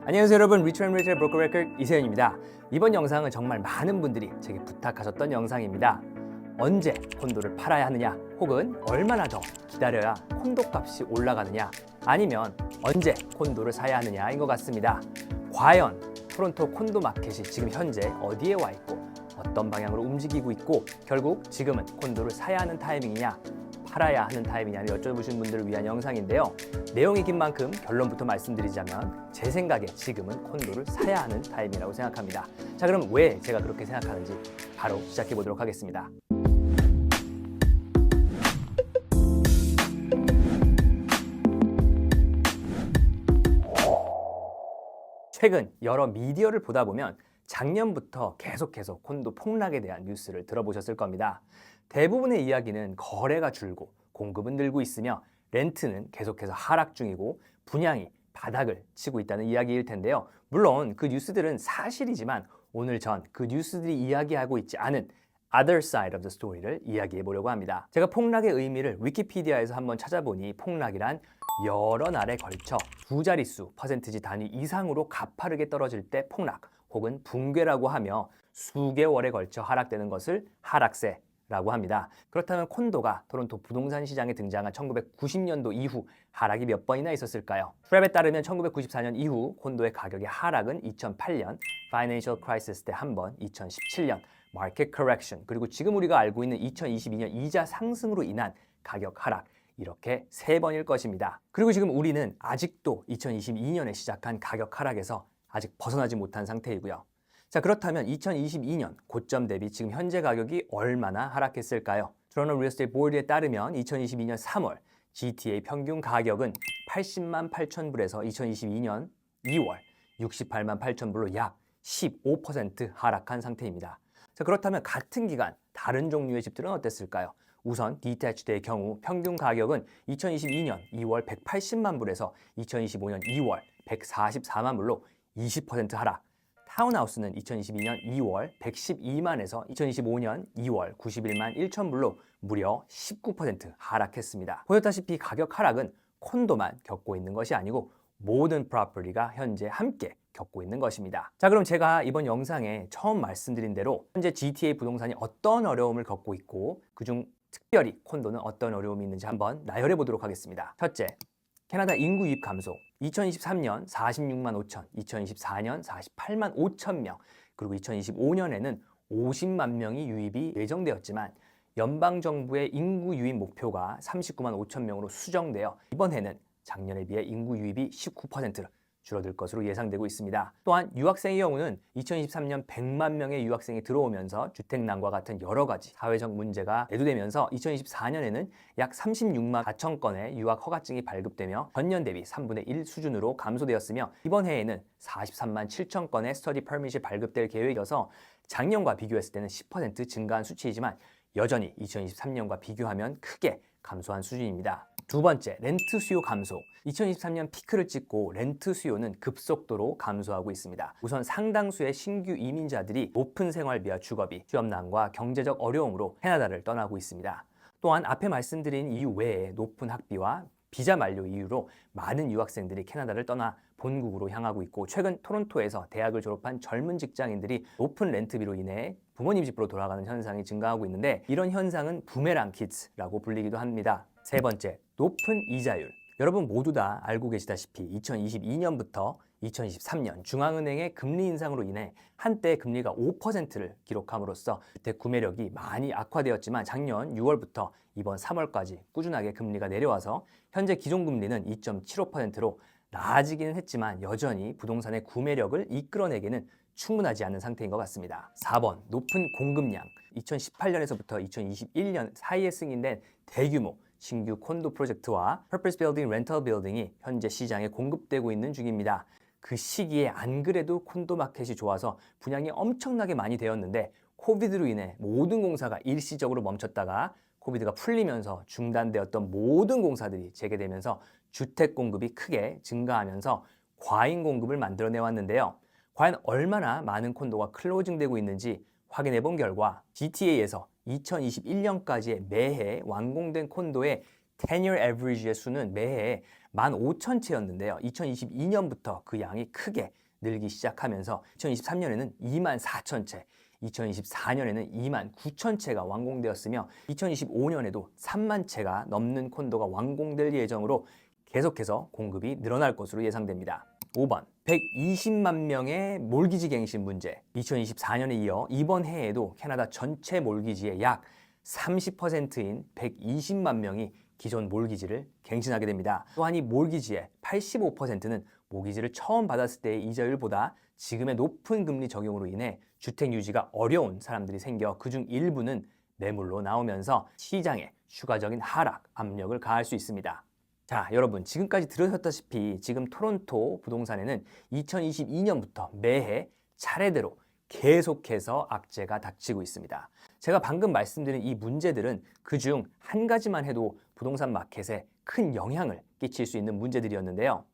안녕하세요 여러분, 리처앤리처의 브로커 레cord 이세윤입니다. 이번 영상은 정말 많은 분들이 제게 부탁하셨던 영상입니다. 언제 콘도를 팔아야 하느냐, 혹은 얼마나 더 기다려야 콘도 값이 올라가느냐, 아니면 언제 콘도를 사야 하느냐인 것 같습니다. 과연 토론토 콘도 마켓이 지금 현재 어디에 와 있고 어떤 방향으로 움직이고 있고, 결국 지금은 콘도를 사야 하는 타이밍이냐 팔아야 하는 타이밍이냐를 여쭤보신 분들을 위한 영상인데요. 내용이 긴 만큼 결론부터 말씀드리자면 제 생각에 지금은 콘도를 사야 하는 타이밍이라고 생각합니다. 자, 그럼 왜 제가 그렇게 생각하는지 바로 시작해 보도록 하겠습니다. 최근 여러 미디어를 보다 보면 작년부터 계속해서 콘도 폭락에 대한 뉴스를 들어보셨을 겁니다. 대부분의 이야기는 거래가 줄고 공급은 늘고 있으며 렌트는 계속해서 하락 중이고 분양이 바닥을 치고 있다는 이야기일 텐데요. 물론 그 뉴스들은 사실이지만 오늘 전 그 뉴스들이 이야기하고 있지 않은 other side of the story를 이야기해 보려고 합니다. 제가 폭락의 의미를 위키피디아에서 한번 찾아보니 폭락이란 여러 날에 걸쳐 두 자릿수 퍼센티지 단위 이상으로 가파르게 떨어질 때 폭락 혹은 붕괴라고 하며 수개월에 걸쳐 하락되는 것을 하락세라고 합니다. 그렇다면 콘도가 토론토 부동산 시장에 등장한 1990년도 이후 하락이 몇 번이나 있었을까요? 트랩에 따르면 1994년 이후 콘도의 가격의 하락은 2008년 Financial Crisis 때 한 번, 2017년 Market Correction, 그리고 지금 우리가 알고 있는 2022년 이자 상승으로 인한 가격 하락, 이렇게 세 번일 것입니다. 그리고 지금 우리는 아직도 2022년에 시작한 가격 하락에서 아직 벗어나지 못한 상태이고요. 자, 그렇다면 2022년 고점 대비 지금 현재 가격이 얼마나 하락했을까요? 토론토 리얼스테이트 보드에 따르면 2022년 3월 GTA 평균 가격은 80만 8천 불에서 2022년 2월 68만 8천 불로 약 15% 하락한 상태입니다. 자, 그렇다면 같은 기간 다른 종류의 집들은 어땠을까요? 우선 디태치드의 경우 평균 가격은 2022년 2월 180만 불에서 2025년 2월 144만 불로 20% 하락. 타운하우스는 2022년 2월 112만에서 2025년 2월 91만 1천 불로 무려 19% 하락했습니다. 보셨다시피 가격 하락은 콘도만 겪고 있는 것이 아니고 모든 프로퍼티가 현재 함께 겪고 있는 것입니다. 자, 그럼 제가 이번 영상에 처음 말씀드린 대로 현재 GTA 부동산이 어떤 어려움을 겪고 있고 그중 특별히 콘도는 어떤 어려움이 있는지 한번 나열해 보도록 하겠습니다. 첫째, 캐나다 인구 유입 감소. 2023년 46만 5천, 2024년 48만 5천 명, 그리고 2025년에는 50만 명이 유입이 예정되었지만 연방정부의 인구 유입 목표가 39만 5천 명으로 수정되어 이번에는 작년에 비해 인구 유입이 19% 줄어들 것으로 예상되고 있습니다. 또한 유학생의 경우는 2023년 100만 명의 유학생이 들어오면서 주택난과 같은 여러 가지 사회적 문제가 대두되면서 2024년에는 약 36만 4천 건의 유학 허가증이 발급되며 전년 대비 3분의 1 수준으로 감소되었으며 이번 해에는 43만 7천 건의 스터디 퍼밋이 발급될 계획이어서 작년과 비교했을 때는 10% 증가한 수치이지만 여전히 2023년과 비교하면 크게 감소한 수준입니다. 두 번째, 렌트 수요 감소. 2023년 피크를 찍고 렌트 수요는 급속도로 감소하고 있습니다. 우선 상당수의 신규 이민자들이 높은 생활비와 주거비, 취업난과 경제적 어려움으로 캐나다를 떠나고 있습니다. 또한 앞에 말씀드린 이유 외에 높은 학비와 비자 만료 이유로 많은 유학생들이 캐나다를 떠나 본국으로 향하고 있고, 최근 토론토에서 대학을 졸업한 젊은 직장인들이 높은 렌트비로 인해 부모님 집으로 돌아가는 현상이 증가하고 있는데, 이런 현상은 부메랑 키즈라고 불리기도 합니다. 세 번째, 높은 이자율. 여러분 모두 다 알고 계시다시피 2022년부터 2023년 중앙은행의 금리 인상으로 인해 한때 금리가 5%를 기록함으로써 주택 구매력이 많이 악화되었지만 작년 6월부터 이번 3월까지 꾸준하게 금리가 내려와서 현재 기존금리는 2.75%로 나아지기는 했지만 여전히 부동산의 구매력을 이끌어내기는 충분하지 않은 상태인 것 같습니다. 4번, 높은 공급량. 2018년에서부터 2021년 사이에 승인된 대규모 신규 콘도 프로젝트와 Purpose Building, Rental Building이 현재 시장에 공급되고 있는 중입니다. 그 시기에 안 그래도 콘도 마켓이 좋아서 분양이 엄청나게 많이 되었는데 코비드로 인해 모든 공사가 일시적으로 멈췄다가 코비드가 풀리면서 중단되었던 모든 공사들이 재개되면서 주택 공급이 크게 증가하면서 과잉 공급을 만들어내왔는데요. 과연 얼마나 많은 콘도가 클로징되고 있는지 확인해 본 결과 GTA에서 2021년까지의 매해 완공된 콘도의 10-year average의 수는 매해 15,000채였는데요. 2022년부터 그 양이 크게 늘기 시작하면서 2023년에는 24,000채, 2024년에는 29,000채가 완공되었으며 2025년에도 3만 채가 넘는 콘도가 완공될 예정으로 계속해서 공급이 늘어날 것으로 예상됩니다. 5번, 120만 명의 몰기지 갱신 문제. 2024년에 이어 이번 해에도 캐나다 전체 몰기지의 약 30%인 120만 명이 기존 몰기지를 갱신하게 됩니다. 또한 이 몰기지의 85%는 모기지를 처음 받았을 때의 이자율보다 지금의 높은 금리 적용으로 인해 주택 유지가 어려운 사람들이 생겨 그중 일부는 매물로 나오면서 시장에 추가적인 하락 압력을 가할 수 있습니다. 자, 여러분 지금까지 들으셨다시피 지금 토론토 부동산에는 2022년부터 매해 차례대로 계속해서 악재가 닥치고 있습니다. 제가 방금 말씀드린 이 문제들은 그중 한 가지만 해도 부동산 마켓에 큰 영향을 끼칠 수 있는 문제들이었는데요.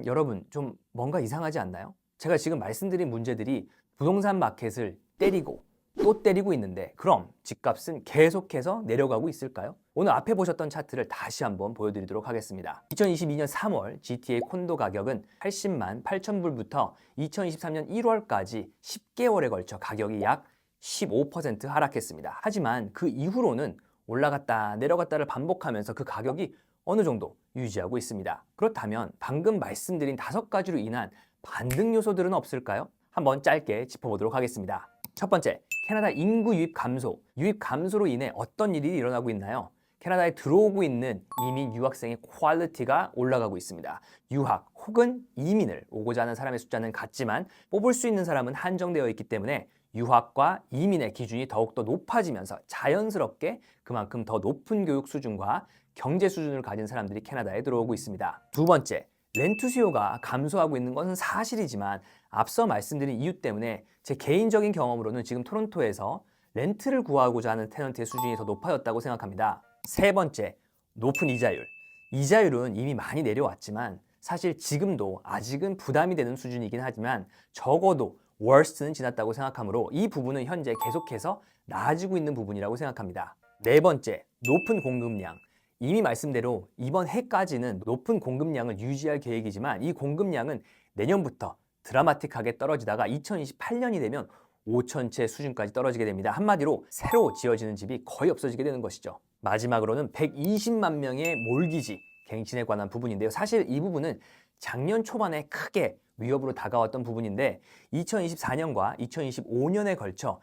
여러분 좀 뭔가 이상하지 않나요? 제가 지금 말씀드린 문제들이 부동산 마켓을 때리고 또 때리고 있는데 그럼 집값은 계속해서 내려가고 있을까요? 오늘 앞에 보셨던 차트를 다시 한번 보여드리도록 하겠습니다. 2022년 3월 GTA 콘도 가격은 80만 8천 불부터 2023년 1월까지 10개월에 걸쳐 가격이 약 15% 하락했습니다. 하지만 그 이후로는 올라갔다 내려갔다를 반복하면서 그 가격이 어느 정도 유지하고 있습니다. 그렇다면 방금 말씀드린 5가지로 인한 반등 요소들은 없을까요? 한번 짧게 짚어보도록 하겠습니다. 첫 번째, 캐나다 인구 유입 감소. 유입 감소로 인해 어떤 일이 일어나고 있나요? 캐나다에 들어오고 있는 이민 유학생의 퀄리티가 올라가고 있습니다. 유학 혹은 이민을 오고자 하는 사람의 숫자는 같지만 뽑을 수 있는 사람은 한정되어 있기 때문에 유학과 이민의 기준이 더욱더 높아지면서 자연스럽게 그만큼 더 높은 교육 수준과 경제 수준을 가진 사람들이 캐나다에 들어오고 있습니다. 두 번째, 렌트 수요가 감소하고 있는 것은 사실이지만 앞서 말씀드린 이유 때문에 제 개인적인 경험으로는 지금 토론토에서 렌트를 구하고자 하는 테넌트의 수준이 더 높아졌다고 생각합니다. 세 번째, 높은 이자율. 이자율은 이미 많이 내려왔지만 사실 지금도 아직은 부담이 되는 수준이긴 하지만 적어도 worst는 지났다고 생각하므로 이 부분은 현재 계속해서 나아지고 있는 부분이라고 생각합니다. 네 번째, 높은 공급량. 이미 말씀대로 이번 해까지는 높은 공급량을 유지할 계획이지만 이 공급량은 내년부터 드라마틱하게 떨어지다가 2028년이 되면 5,000채 수준까지 떨어지게 됩니다. 한마디로 새로 지어지는 집이 거의 없어지게 되는 것이죠. 마지막으로는 120만 명의 몰기지 갱신에 관한 부분인데요. 사실 이 부분은 작년 초반에 크게 위협으로 다가왔던 부분인데 2024년과 2025년에 걸쳐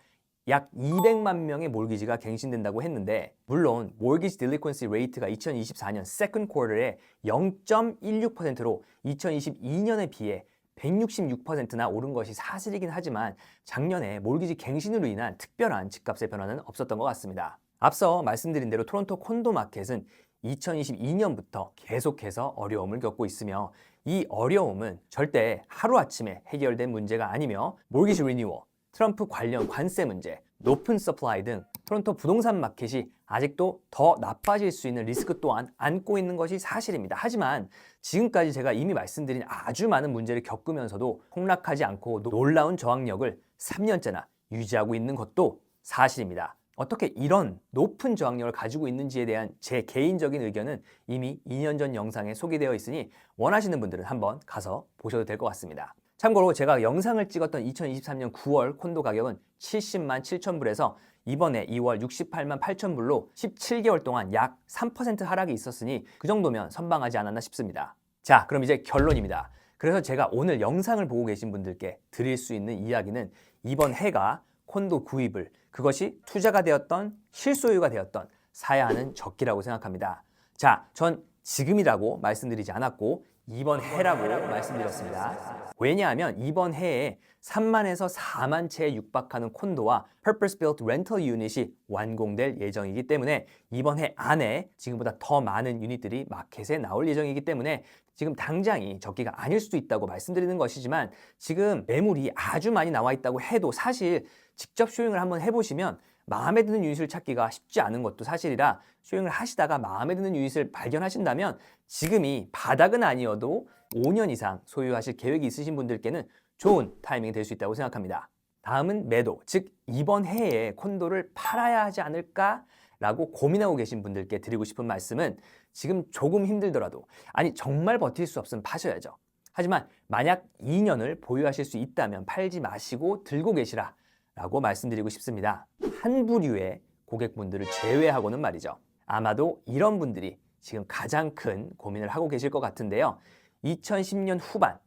약 200만 명의 몰기지가 갱신된다고 했는데 물론 mortgage delinquency rate가 2024년 second quarter에 0.16%로 2022년에 비해 166%나 오른 것이 사실이긴 하지만 작년에 몰기지 갱신으로 인한 특별한 집값의 변화는 없었던 것 같습니다. 앞서 말씀드린 대로 토론토 콘도 마켓은 2022년부터 계속해서 어려움을 겪고 있으며 이 어려움은 절대 하루아침에 해결된 문제가 아니며 몰기지 리뉴얼, 트럼프 관련 관세 문제, 높은 서플라이 등 토론토 부동산 마켓이 아직도 더 나빠질 수 있는 리스크 또한 안고 있는 것이 사실입니다. 하지만 지금까지 제가 이미 말씀드린 아주 많은 문제를 겪으면서도 폭락하지 않고 놀라운 저항력을 3년째나 유지하고 있는 것도 사실입니다. 어떻게 이런 높은 저항력을 가지고 있는지에 대한 제 개인적인 의견은 이미 2년 전 영상에 소개되어 있으니 원하시는 분들은 한번 가서 보셔도 될 것 같습니다. 참고로 제가 영상을 찍었던 2023년 9월 콘도 가격은 70만 7천 불에서 이번에 2월 68만 8천 불로 17개월 동안 약 3% 하락이 있었으니 그 정도면 선방하지 않았나 싶습니다. 자, 그럼 이제 결론입니다. 그래서 제가 오늘 영상을 보고 계신 분들께 드릴 수 있는 이야기는 이번 해가 콘도 구입을 그것이 투자가 되었던 실소유가 되었던 사야 하는 적기라고 생각합니다. 자, 전 지금이라고 말씀드리지 않았고 이번 해라고 말씀드렸습니다. 왜냐하면 이번 해에 3만에서 4만 채에 육박하는 콘도와 Purpose Built Rental 유닛이 완공될 예정이기 때문에 이번 해 안에 지금보다 더 많은 유닛들이 마켓에 나올 예정이기 때문에 지금 당장이 적기가 아닐 수도 있다고 말씀드리는 것이지만 지금 매물이 아주 많이 나와 있다고 해도 사실 직접 쇼잉을 한번 해보시면 마음에 드는 유닛을 찾기가 쉽지 않은 것도 사실이라 쇼잉을 하시다가 마음에 드는 유닛을 발견하신다면 지금이 바닥은 아니어도 5년 이상 소유하실 계획이 있으신 분들께는 좋은 타이밍이 될 수 있다고 생각합니다. 다음은 매도, 즉 이번 해에 콘도를 팔아야 하지 않을까 라고 고민하고 계신 분들께 드리고 싶은 말씀은 지금 조금 힘들더라도, 아니 정말 버틸 수 없으면 파셔야죠. 하지만 만약 2년을 보유하실 수 있다면 팔지 마시고 들고 계시라 라고 말씀드리고 싶습니다. 한 부류의 고객분들을 제외하고는 말이죠. 아마도 이런 분들이 지금 가장 큰 고민을 하고 계실 것 같은데요. 2010년 후반,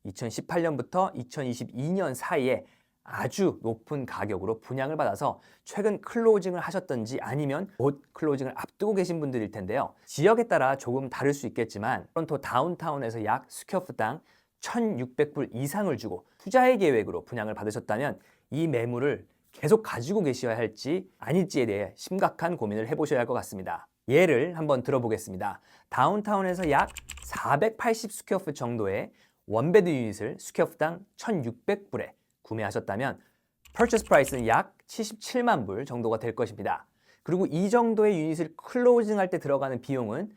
2018년부터 2022년 사이에 아주 높은 가격으로 분양을 받아서 최근 클로징을 하셨던지 아니면 곧 클로징을 앞두고 계신 분들일 텐데요. 지역에 따라 조금 다를 수 있겠지만 토론토 다운타운에서 약 스퀘어풋당 1,600불 이상을 주고 투자의 계획으로 분양을 받으셨다면 이 매물을 계속 가지고 계셔야 할지 아닐지에 대해 심각한 고민을 해보셔야 할 것 같습니다. 예를 한번 들어보겠습니다. 다운타운에서 약 480 스퀘어풋 정도의 원베드 유닛을 스퀘어풋당 1,600불에 구매하셨다면 퍼체스 프라이스는 약 77만 불 정도가 될 것입니다. 그리고 이 정도의 유닛을 클로징할 때 들어가는 비용은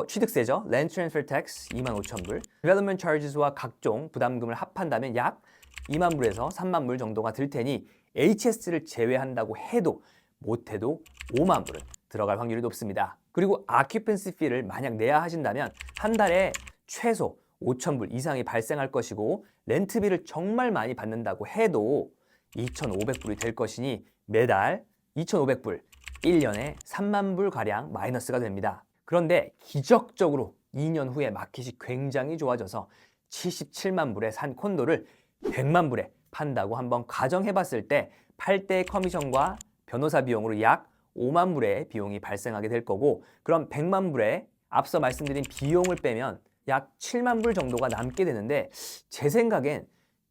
취득세죠. Land Transfer Tax 25,000불, Development Charges와 각종 부담금을 합한다면 약 2만 불에서 3만 불 정도가 들 테니 HS를 제외한다고 해도 못해도 5만 불은 들어갈 확률이 높습니다. 그리고 Occupancy Fee를 만약 내야 하신다면 한 달에 최소 5,000불 이상이 발생할 것이고 렌트비를 정말 많이 받는다고 해도 2,500불이 될 것이니 매달 2,500불, 1년에 3만 불가량 마이너스가 됩니다. 그런데 기적적으로 2년 후에 마켓이 굉장히 좋아져서 77만 불에 산 콘도를 100만 불에 판다고 한번 가정해 봤을 때 팔 때의 커미션과 변호사 비용으로 약 5만 불의 비용이 발생하게 될 거고, 그럼 100만 불에 앞서 말씀드린 비용을 빼면 약 7만 불 정도가 남게 되는데, 제 생각엔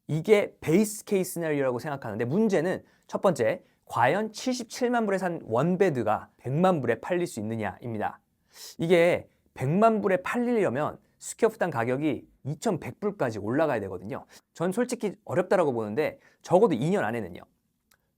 이게 베이스 케이스 시나리오라고 생각하는데, 문제는 첫 번째, 과연 77만 불에 산 원베드가 100만 불에 팔릴 수 있느냐입니다. 이게 100만 불에 팔리려면 스퀘어풋당 가격이 2,100불까지 올라가야 되거든요. 전 솔직히 어렵다라고 보는데 적어도 2년 안에는요.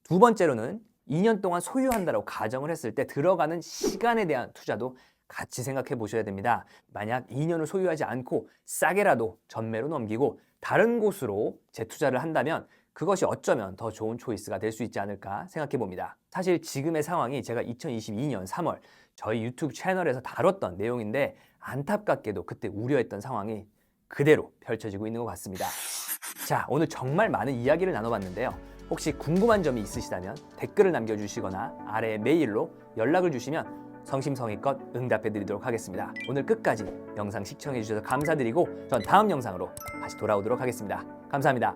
두 번째로는 2년 동안 소유한다고 가정을 했을 때 들어가는 시간에 대한 투자도 같이 생각해 보셔야 됩니다. 만약 2년을 소유하지 않고 싸게라도 전매로 넘기고 다른 곳으로 재투자를 한다면 그것이 어쩌면 더 좋은 초이스가 될 수 있지 않을까 생각해 봅니다. 사실 지금의 상황이 제가 2022년 3월 저희 유튜브 채널에서 다뤘던 내용인데, 안타깝게도 그때 우려했던 상황이 그대로 펼쳐지고 있는 것 같습니다. 자, 오늘 정말 많은 이야기를 나눠봤는데요. 혹시 궁금한 점이 있으시다면 댓글을 남겨주시거나 아래에 메일로 연락을 주시면 성심성의껏 응답해드리도록 하겠습니다. 오늘 끝까지 영상 시청해주셔서 감사드리고 전 다음 영상으로 다시 돌아오도록 하겠습니다. 감사합니다.